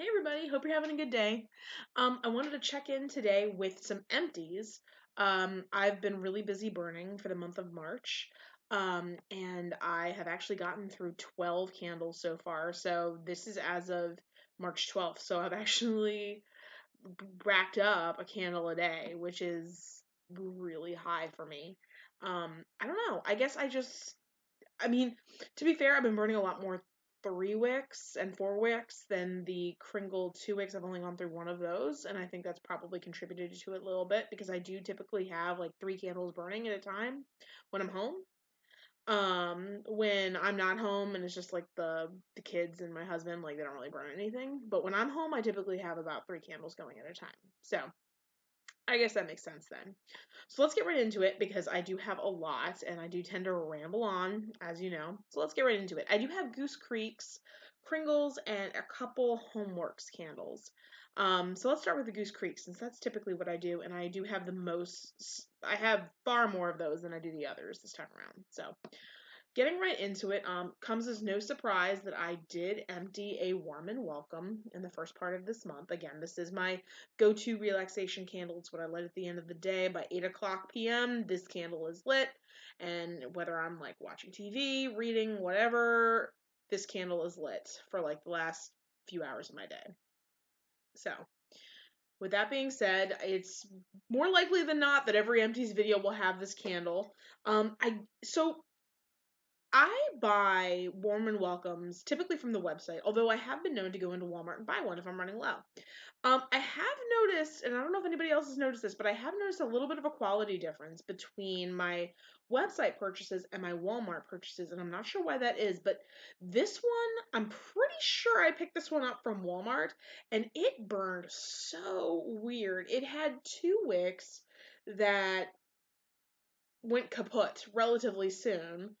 Hey everybody, hope you're having a good day. I wanted to check in today with some empties. I've been really busy burning for the month of March, and I have actually gotten through 12 candles so far. So this is as of March 12th. So I've actually racked up a candle a day, which is really high for me. I don't know. I mean, to be fair, I've been burning a lot more 3 wicks and 4 wicks than the Kringle 2 wicks. I've only gone through one of those, and I think that's probably contributed to it a little bit because I do typically have like 3 candles burning at a time when I'm home. When I'm not home and it's just like the kids and my husband, like they don't really burn anything. But when I'm home, I typically have about 3 candles going at a time. So I guess that makes sense then. So let's get right into it because I do have a lot and I do tend to ramble on, as you know. So let's get right into it. I do have Goose Creeks, Kringles, and a couple Homeworks candles. So let's start with the Goose Creek since that's typically what I do, and I do have I have far more of those than I do the others this time around. So getting right into it, comes as no surprise that I did empty a warm and welcome in the first part of this month. Again, this is my go-to relaxation candle. It's what I light at the end of the day. By 8 o'clock p.m., this candle is lit, and whether I'm like watching TV, reading, whatever, this candle is lit for like the last few hours of my day. So, with that being said, it's more likely than not that every empties video will have this candle. I buy warm and welcomes typically from the website, although I have been known to go into Walmart and buy one if I'm running low. I have noticed, and I don't know if anybody else has noticed this, but I have noticed a little bit of a quality difference between my website purchases and my Walmart purchases, and I'm not sure why that is, but this one, I'm pretty sure I picked this one up from Walmart, and it burned so weird. It had 2 wicks that went kaput relatively soon.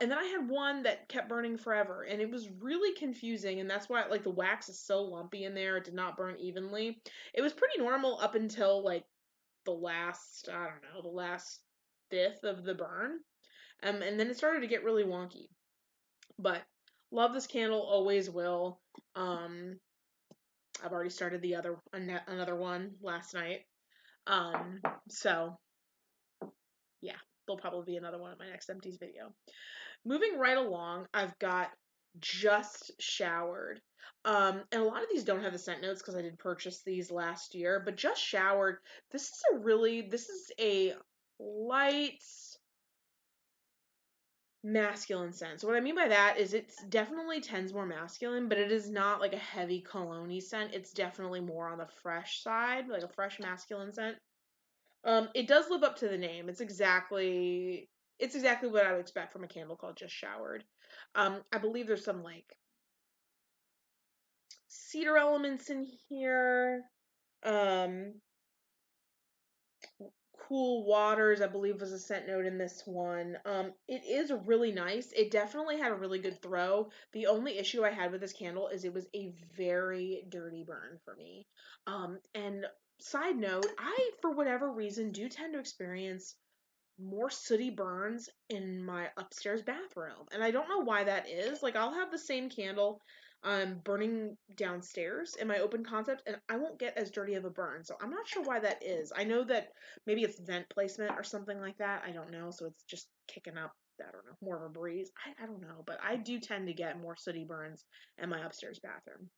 And then I had one that kept burning forever, and it was really confusing, and that's why like the wax is so lumpy in there. It did not burn evenly. It was pretty normal up until like the last, I don't know, the last fifth of the burn. And then it started to get really wonky. But love this candle, always will. I've already started another one last night. Um, so yeah, there'll probably be another one in my next empties video. Moving right along, I've got Just Showered. And a lot of these don't have the scent notes because I did purchase these last year, but Just Showered, this is a light masculine scent. So what I mean by that is it definitely tends more masculine, but it is not like a heavy cologne scent. It's definitely more on the fresh side, like a fresh masculine scent. It does live up to the name. It's exactly what I would expect from a candle called Just Showered. I believe there's some like cedar elements in here. Um, Cool Waters, I believe, was a scent note in this one. It is really nice. It definitely had a really good throw. The only issue I had with this candle is it was a very dirty burn for me. And side note, I, for whatever reason, do tend to experience more sooty burns in my upstairs bathroom. And I don't know why that is. Like, I'll have the same candle burning downstairs in my open concept, and I won't get as dirty of a burn. So I'm not sure why that is. I know that maybe it's vent placement or something like that. I don't know. So it's just kicking up, I don't know, more of a breeze. I don't know. But I do tend to get more sooty burns in my upstairs bathroom.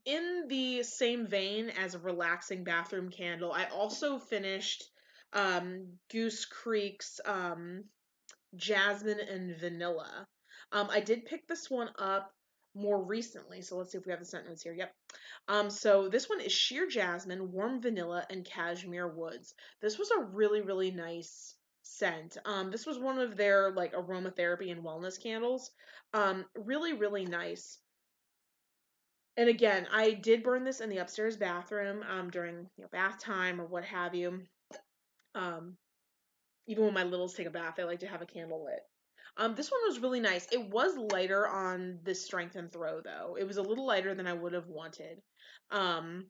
In the same vein as a relaxing bathroom candle, I also finished Goose Creek's Jasmine and Vanilla. I did pick this one up more recently, so let's see if we have the scent notes here. Yep. So this one is Sheer Jasmine, Warm Vanilla, and Cashmere Woods. This was a really, really nice scent. This was one of their like aromatherapy and wellness candles. Really, really nice. And again, I did burn this in the upstairs bathroom during bath time or what have you. Um, Even when my littles take a bath, they like to have a candle lit. This one was really nice. It was lighter on the strength and throw, though. It was a little lighter than I would have wanted. Um,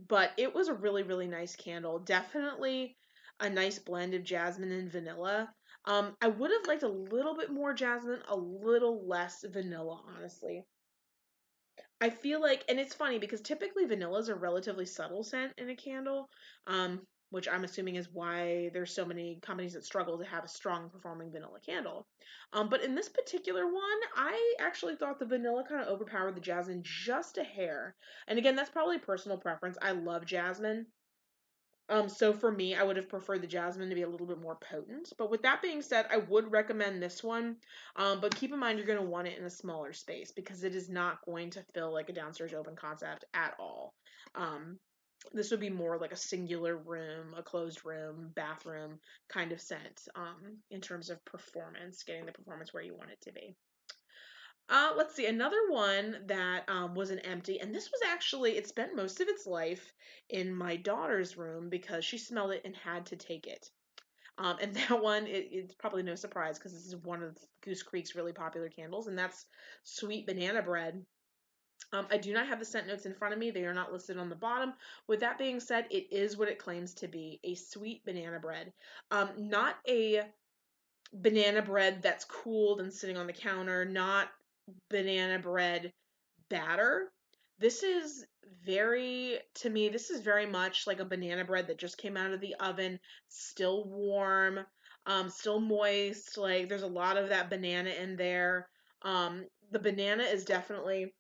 but it was a really, really nice candle. Definitely a nice blend of jasmine and vanilla. I would have liked a little bit more jasmine, a little less vanilla, honestly. I feel like, and it's funny because typically vanilla is a relatively subtle scent in a candle, which I'm assuming is why there's so many companies that struggle to have a strong performing vanilla candle. But in this particular one, I actually thought the vanilla kind of overpowered the jasmine just a hair. And again, that's probably personal preference. I love jasmine. So for me, I would have preferred the jasmine to be a little bit more potent. But with that being said, I would recommend this one. But keep in mind you're going to want it in a smaller space because it is not going to fill like a downstairs open concept at all. Um, this would be more like a singular room, a closed room, bathroom kind of scent in terms of performance, getting the performance where you want it to be. Let's see, another one that was an empty, and this was actually, it spent most of its life in my daughter's room because she smelled it and had to take it. And that one, it's probably no surprise because this is one of Goose Creek's really popular candles, and that's Sweet Banana Bread. I do not have the scent notes in front of me. They are not listed on the bottom. With that being said, it is what it claims to be, a sweet banana bread. Not a banana bread that's cooled and sitting on the counter, not banana bread batter. This is to me, this is very much like a banana bread that just came out of the oven, still warm, still moist. Like there's a lot of that banana in there. The banana is definitely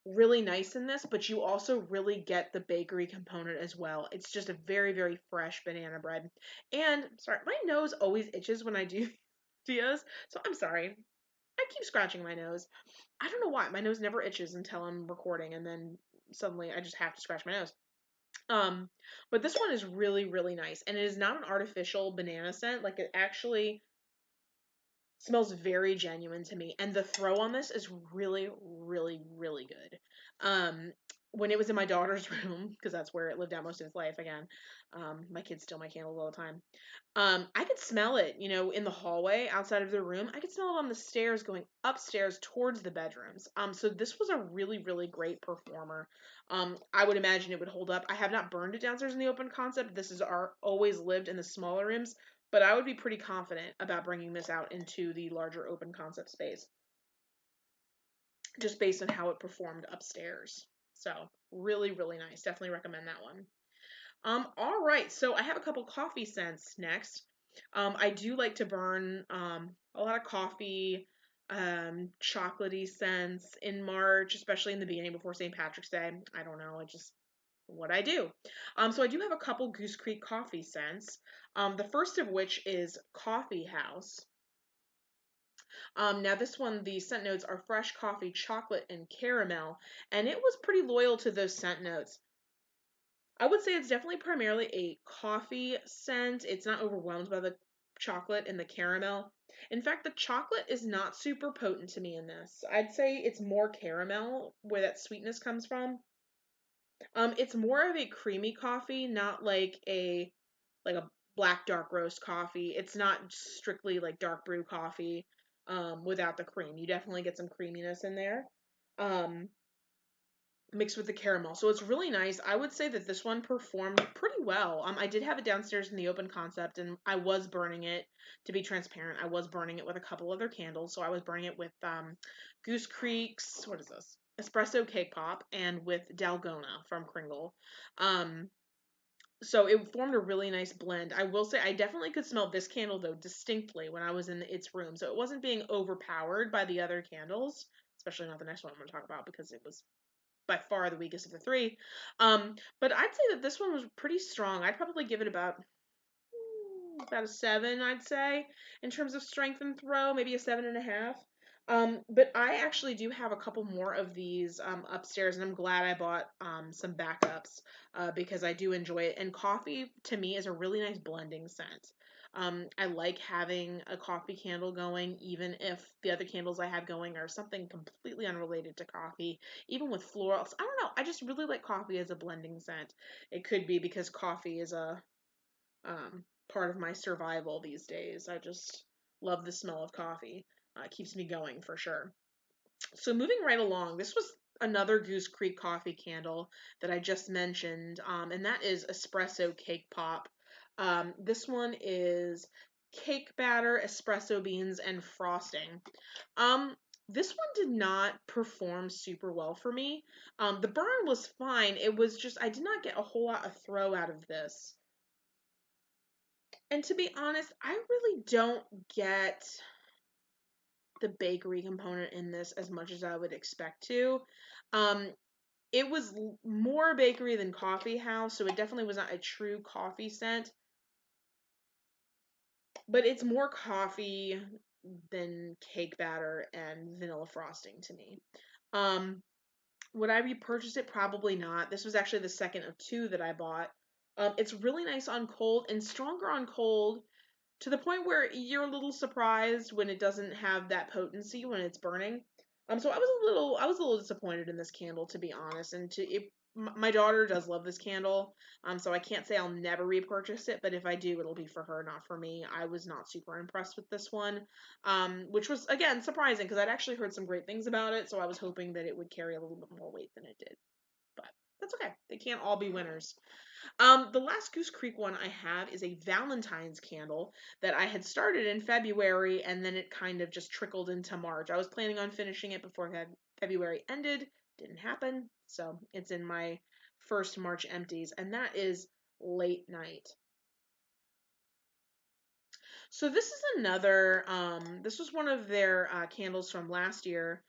really nice in this, but you also really get the bakery component as well. It's just a very, very fresh banana bread. And sorry, my nose always itches when I do videos, so I'm sorry. I keep scratching my nose. I don't know why. My nose never itches until I'm recording, and then suddenly I just have to scratch my nose. Um, but this one is really, really nice, and it is not an artificial banana scent. Like it actually smells very genuine to me, and the throw on this is really, really, really good. When it was in my daughter's room, because that's where it lived out most of its life. Again, my kids steal my candles all the time. I could smell it, in the hallway outside of the room. I could smell it on the stairs going upstairs towards the bedrooms. So this was a really, really great performer. I would imagine it would hold up. I have not burned it downstairs in the open concept. This is our always lived in the smaller rooms, but I would be pretty confident about bringing this out into the larger open concept space, just based on how it performed upstairs. So really, really nice. Definitely recommend that one. All right, so I have a couple coffee scents next. I do like to burn a lot of coffee, chocolatey scents in March, especially in the beginning before St. Patrick's Day. I don't know, it's just what I do. So I do have a couple Goose Creek coffee scents. The first of which is Coffee House. Now this one, the scent notes are fresh coffee, chocolate, and caramel, and it was pretty loyal to those scent notes. I would say it's definitely primarily a coffee scent. It's not overwhelmed by the chocolate and the caramel. In fact, the chocolate is not super potent to me in this. I'd say it's more caramel where that sweetness comes from. It's more of a creamy coffee, not like a black dark roast coffee. It's not strictly like dark brew coffee without the cream. You definitely get some creaminess in there. Um, Mixed with the caramel. So it's really nice. I would say that this one performed pretty well. I did have it downstairs in the open concept, and I was burning it, to be transparent. I was burning it with a couple other candles. So I was burning it with Goose Creek's, what is this? Espresso Cake Pop, and with Dalgona from Kringle. Um, so it formed a really nice blend. I will say I definitely could smell this candle though distinctly when I was in its room. So it wasn't being overpowered by the other candles, especially not the next one I'm going to talk about because it was by far the weakest of the three. But I'd say that this one was pretty strong. I'd probably give it about a 7, I'd say, in terms of strength and throw, maybe a 7.5. But I actually do have a couple more of these upstairs, and I'm glad I bought some backups because I do enjoy it. And coffee, to me, is a really nice blending scent. I like having a coffee candle going, even if the other candles I have going are something completely unrelated to coffee, even with florals. I don't know. I just really like coffee as a blending scent. It could be because coffee is a part of my survival these days. I just love the smell of coffee. It keeps me going for sure. So moving right along, this was another Goose Creek coffee candle that I just mentioned, and that is Espresso Cake Pop. This one is cake batter, espresso beans, and frosting. Um, This one did not perform super well for me. The burn was fine. It was just, I did not get a whole lot of throw out of this. And to be honest, I really don't get the bakery component in this as much as I would expect to. Um, it was more bakery than coffee house, so it definitely was not a true coffee scent. But it's more coffee than cake batter and vanilla frosting to me. Um, would I repurchase it? Probably not. This was actually the second of two that I bought. It's really nice on cold and stronger on cold to the point where you're a little surprised when it doesn't have that potency when it's burning. So I was a little disappointed in this candle, to be honest. And my daughter does love this candle. So I can't say I'll never repurchase it, but if I do, it'll be for her, not for me. I was not super impressed with this one, which was again surprising because I'd actually heard some great things about it. So I was hoping that it would carry a little bit more weight than it did, but that's okay. They can't all be winners. The last Goose Creek one I have is a Valentine's candle that I had started in February and then it kind of just trickled into March. I was planning on finishing it before February ended. Didn't happen. So it's in my first March Empties, and that is Late Night. So this is this was one of their candles from last year,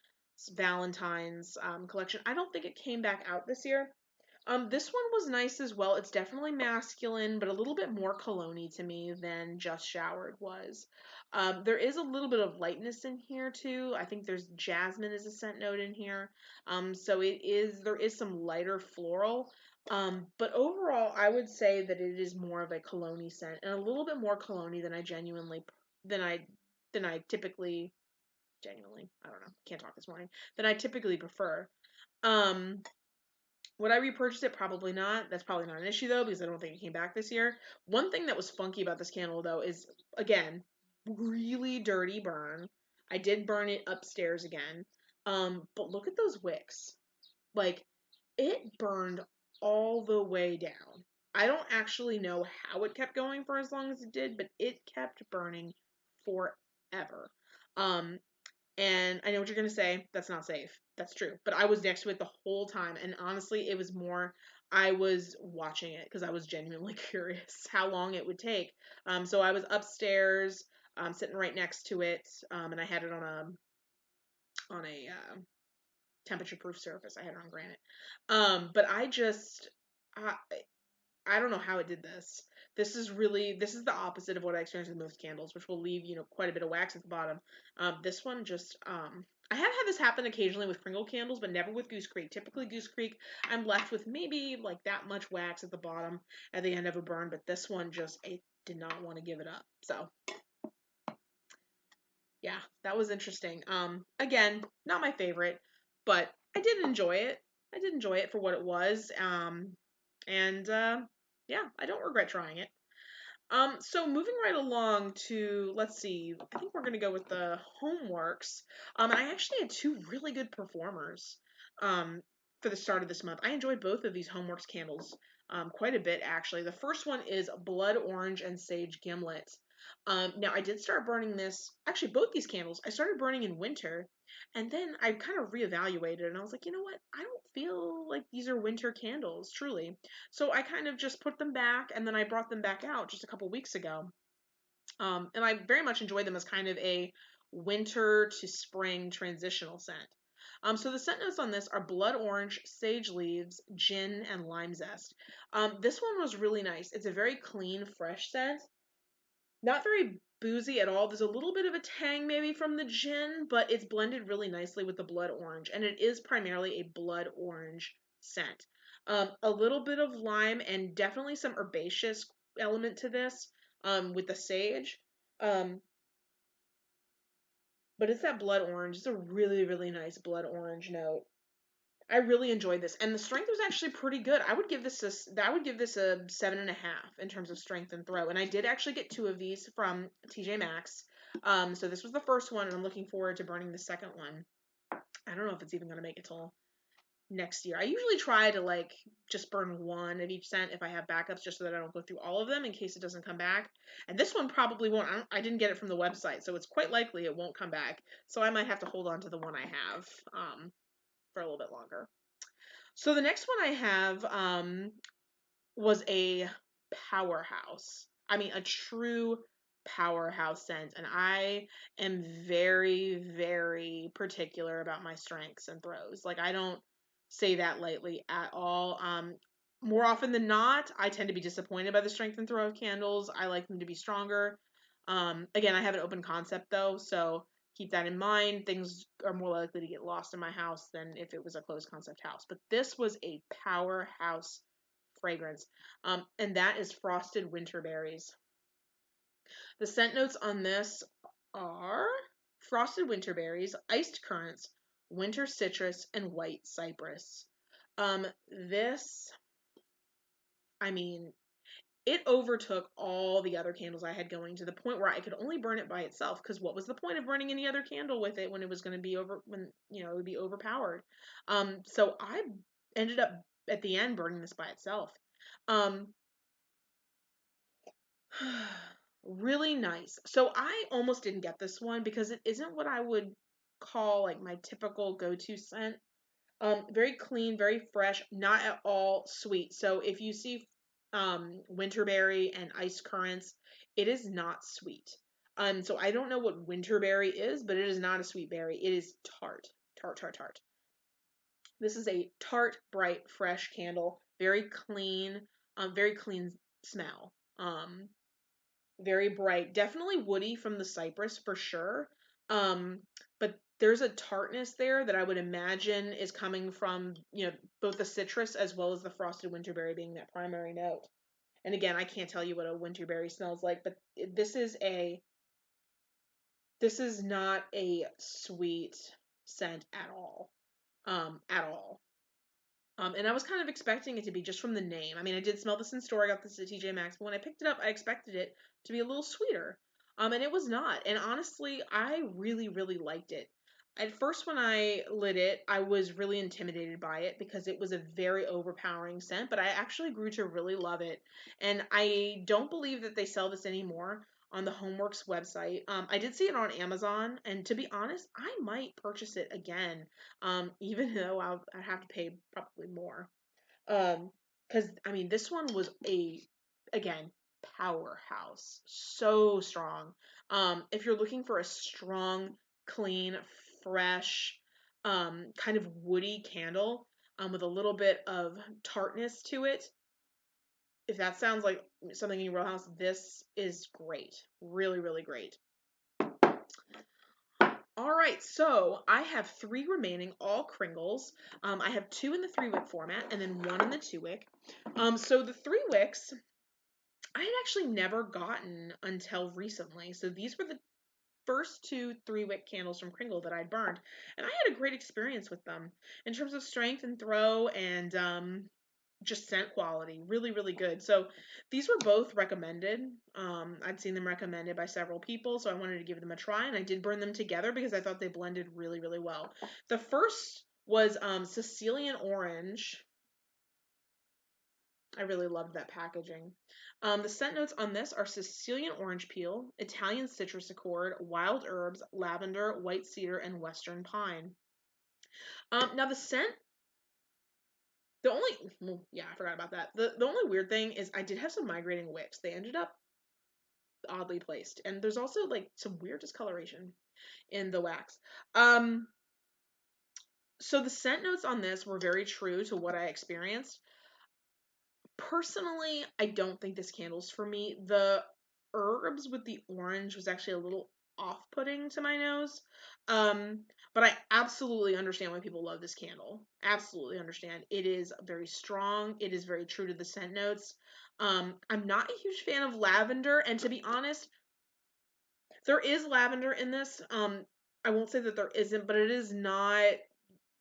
Valentine's collection. I don't think it came back out this year. This one was nice as well. It's definitely masculine, but a little bit more cologne-y to me than Just Showered was. There is a little bit of lightness in here too. I think there's jasmine as a scent note in here. So there is some lighter floral. But overall, I would say that it is more of a cologne-y scent and a little bit more cologne-y than than I, than I typically, genuinely, I don't know, can't talk this morning, than I typically prefer. Um, would I repurchase it? Probably not. That's probably not an issue though, because I don't think it came back this year. One thing that was funky about this candle though is, again, really dirty burn. I did burn it upstairs again. But look at those wicks. Like, it burned all the way down. I don't actually know how it kept going for as long as it did, but it kept burning forever. Um, and I know what you're going to say. That's not safe. That's true. But I was next to it the whole time. And honestly, it was more, I was watching it because I was genuinely curious how long it would take. So I was upstairs, sitting right next to it. And I had it on a temperature proof surface. I had it on granite. But I, I don't know how it did this. This is the opposite of what I experienced with most candles, which will leave, quite a bit of wax at the bottom. This one just, I have had this happen occasionally with Pringle candles, but never with Goose Creek. Typically Goose Creek, I'm left with maybe like that much wax at the bottom at the end of a burn, but this one it did not want to give it up. So yeah, that was interesting. Again, not my favorite, but I did enjoy it. I did enjoy it for what it was. And yeah, I don't regret trying it. So moving right along to, let's see, I think we're gonna go with the homeworks. And I actually had two really good performers, for the start of this month. I enjoyed both of these homeworks candles, quite a bit actually. The first one is Blood Orange and Sage Gimlet. Now I did start burning this, actually both these candles, I started burning in winter, and then I kind of reevaluated and I was like, you know what? I don't feel like these are winter candles, truly. So I kind of just put them back and then I brought them back out just a couple weeks ago. And I very much enjoy them as kind of a winter to spring transitional scent. So the scent notes on this are blood orange, sage leaves, gin, and lime zest. This one was really nice. It's a very clean, fresh scent. Not very boozy at all. There's a little bit of a tang maybe from the gin, but it's blended really nicely with the blood orange, and it is primarily a blood orange scent. A little bit of lime and definitely some herbaceous element to this, with the sage. Um, but it's that blood orange. It's a really, really nice blood orange note. I really enjoyed this, and the strength was actually pretty good. I would give this a 7.5 in terms of strength and throw. And I did actually get two of these from TJ Maxx. So this was the first one, and I'm looking forward to burning the second one. I don't know if it's even going to make it till next year. I usually try to like just burn one of each scent if I have backups, just so that I don't go through all of them in case it doesn't come back. And this one probably won't. I didn't get it from the website, so it's quite likely it won't come back. So I might have to hold on to the one I have for a little bit longer. So the next one I have was a powerhouse. I mean, a true powerhouse scent. And I am very, very particular about my strengths and throws. Like, I don't say that lightly at all. More often than not, I tend to be disappointed by the strength and throw of candles. I like them to be stronger. Again, I have an open concept though, so keep that in mind. Things are more likely to get lost in my house than if it was a closed concept house. But this was a powerhouse fragrance, and that is frosted winter berries. The scent notes on this are frosted winter berries, iced currants, winter citrus, and white cypress. This, I mean, it overtook all the other candles I had going to the point where I could only burn it by itself. Because what was the point of burning any other candle with it when it was going to be it would be overpowered. So I ended up at the end burning this by itself. Um, Really nice. So I almost didn't get this one because it isn't what I would call like my typical go-to scent. Very clean, very fresh, not at all sweet. So if you see winterberry and ice currants, it is not sweet. So I don't know what winterberry is, but it is not a sweet berry. It is tart. Tart, tart, tart. This is a tart, bright, fresh candle. Very clean smell. Very bright, definitely woody from the cypress for sure. But there's a tartness there that I would imagine is coming from, both the citrus as well as the frosted winterberry being that primary note. And again, I can't tell you what a winterberry smells like, but this is not a sweet scent at all. At all. And I was kind of expecting it to be just from the name. I mean, I did smell this in store. I got this at TJ Maxx, but when I picked it up, I expected it to be a little sweeter. And it was not. And honestly, I really, really liked it. At first, when I lit it, I was really intimidated by it because it was a very overpowering scent, but I actually grew to really love it. And I don't believe that they sell this anymore on the Homeworks website. I did see it on Amazon, and to be honest, I might purchase it again, even though I'd have to pay probably more. Because I mean, this one was again, powerhouse, so strong. If you're looking for a strong, clean, fresh, kind of woody candle, with a little bit of tartness to it, if that sounds like something in your wheelhouse, this is great. Really, really great. All right, so I have 3 remaining, all Kringles. I have 2 in the 3-wick format and then 1 in the 2-wick. So the 3 wicks, I had actually never gotten until recently. So these were the first 2 3-wick candles from Kringle that I'd burned, and I had a great experience with them in terms of strength and throw and just scent quality. Really, really good. So these were both recommended. I'd seen them recommended by several people, so I wanted to give them a try, and I did burn them together because I thought they blended really, really well. The first was Sicilian Orange. I really loved that packaging. The scent notes on this are Sicilian orange peel, Italian citrus accord, wild herbs, lavender, white cedar, and western pine. Now the scent, I forgot about that. The only weird thing is I did have some migrating wicks. They ended up oddly placed, and there's also like some weird discoloration in the wax. So the scent notes on this were very true to what I experienced. Personally, I don't think this candle's for me. The herbs with the orange was actually a little off-putting to my nose. But I absolutely understand why people love this candle. Absolutely understand. It is very strong. It is very true to the scent notes. I'm not a huge fan of lavender, and to be honest, there is lavender in this. I won't say that there isn't, but it is not.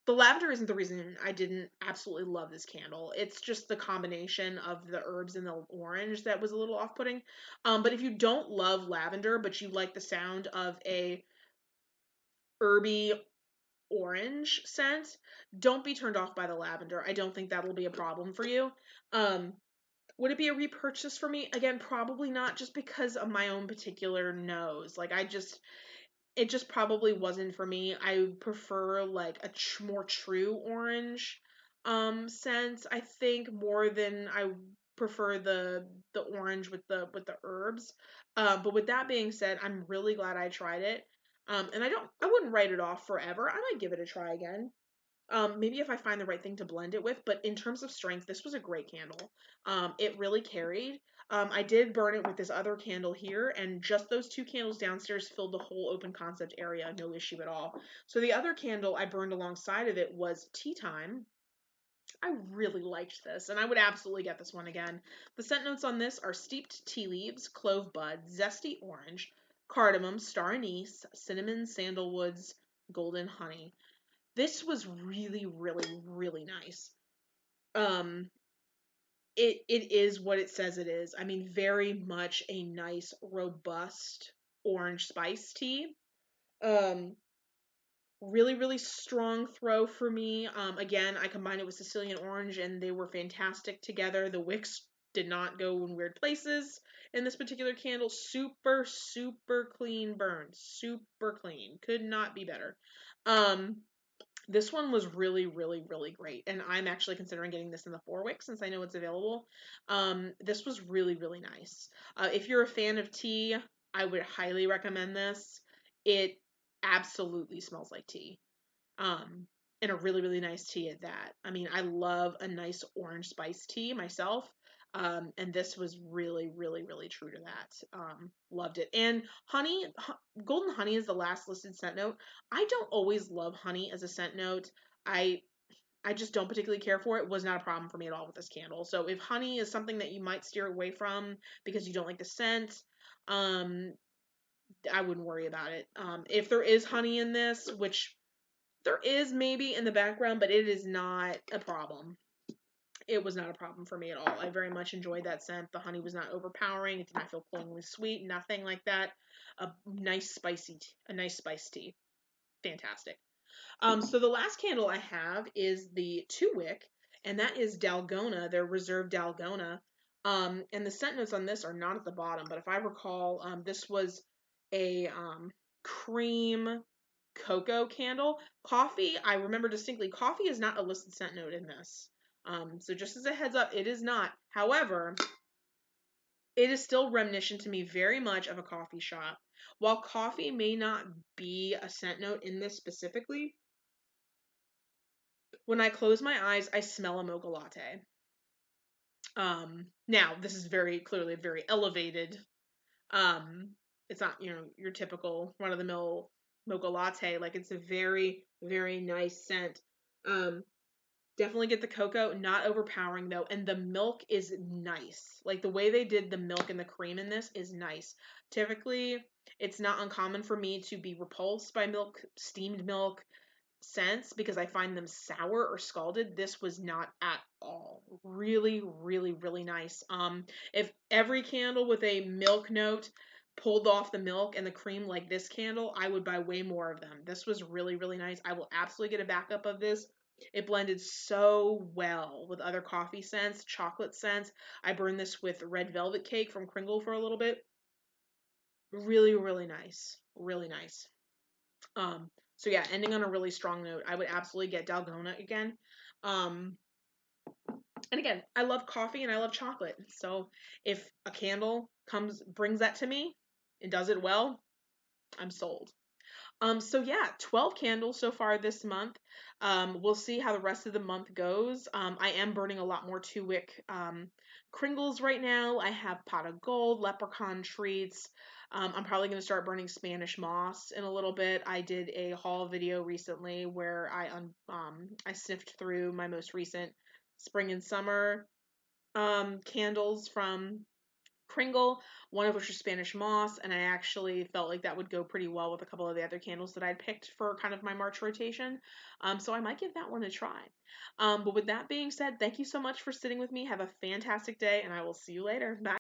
The lavender isn't the reason I didn't absolutely love this candle. It's just the combination of the herbs and the orange that was a little off-putting. But if you don't love lavender, but you like the sound of a herby, orange scent, don't be turned off by the lavender. I don't think that'll be a problem for you. Um, would it be a repurchase for me? Again, probably not, just because of my own particular nose. Like, it just probably wasn't for me. I prefer like a more true orange scent, I think, more than I prefer the orange with the herbs. But with that being said, I'm really glad I tried it. And I wouldn't write it off forever. I might give it a try again. Maybe if I find the right thing to blend it with, but in terms of strength, this was a great candle. It really carried. I did burn it with this other candle here, and just those two candles downstairs filled the whole open concept area, no issue at all. So the other candle I burned alongside of it was Tea Time. I really liked this, and I would absolutely get this one again. The scent notes on this are steeped tea leaves, clove bud, zesty orange, cardamom, star anise, cinnamon, sandalwoods, golden honey. This was really, really, really nice. Um, it is what it says it is. I mean, very much a nice, robust orange spice tea. Um, really, really strong throw for me. Again, I combined it with Sicilian orange, and they were fantastic together. The wicks did not go in weird places in this particular candle. Super, super clean burn. Super clean. Could not be better. This one was really, really, really great, and I'm actually considering getting this in the 4-wick since I know it's available. This was really, really nice. If you're a fan of tea, I would highly recommend this. It absolutely smells like tea. Um, and a really, really nice tea at that. I mean, I love a nice orange spice tea myself. And this was really, really, really true to that. Loved it. And honey, golden honey is the last listed scent note. I don't always love honey as a scent note. I I just don't particularly care for it. It was not a problem for me at all with this candle. So if honey is something that you might steer away from because you don't like the scent, um, I wouldn't worry about it. If there is honey in this, which there is maybe in the background, but it is not a problem. It was not a problem for me at all. I very much enjoyed that scent. The honey was not overpowering. It did not feel cloyingly sweet. Nothing like that. A nice spiced tea. Fantastic. So the last candle I have is the 2-wick, and that is Dalgona, their Reserve Dalgona. And the scent notes on this are not at the bottom, but if I recall, this was a cream cocoa candle. Coffee, I remember distinctly, coffee is not a listed scent note in this. So just as a heads up, it is not. However, it is still reminiscent to me very much of a coffee shop. While coffee may not be a scent note in this specifically, when I close my eyes, I smell a mocha latte. Now this is very clearly very elevated. Um, it's not, your typical run of the mill mocha latte. Like, it's a very, very nice scent. Um, Definitely get the cocoa, not overpowering though, and the milk is nice. Like, the way they did the milk and the cream in this is nice. Typically, it's not uncommon for me to be repulsed by steamed milk scents because I find them sour or scalded. This was not at all. Really, really, really nice. If every candle with a milk note pulled off the milk and the cream like this candle, I would buy way more of them. This was really, really nice. I will absolutely get a backup of this. It blended so well with other coffee scents, chocolate scents. I burned this with red velvet cake from Kringle for a little bit. Really, really nice. Really nice. So yeah, ending on a really strong note, I would absolutely get Dalgona again. Um, and again, I love coffee and I love chocolate. So if a candle brings that to me and does it well, I'm sold. So yeah, 12 candles so far this month. We'll see how the rest of the month goes. I am burning a lot more 2-wick Kringles right now. I have Pot of Gold, Leprechaun Treats. I'm probably going to start burning Spanish Moss in a little bit. I did a haul video recently where I sniffed through my most recent spring and summer candles from Kringle, one of which was Spanish Moss, and I actually felt like that would go pretty well with a couple of the other candles that I'd picked for kind of my March rotation. So I might give that one a try. But with that being said, thank you so much for sitting with me. Have a fantastic day, and I will see you later. Bye.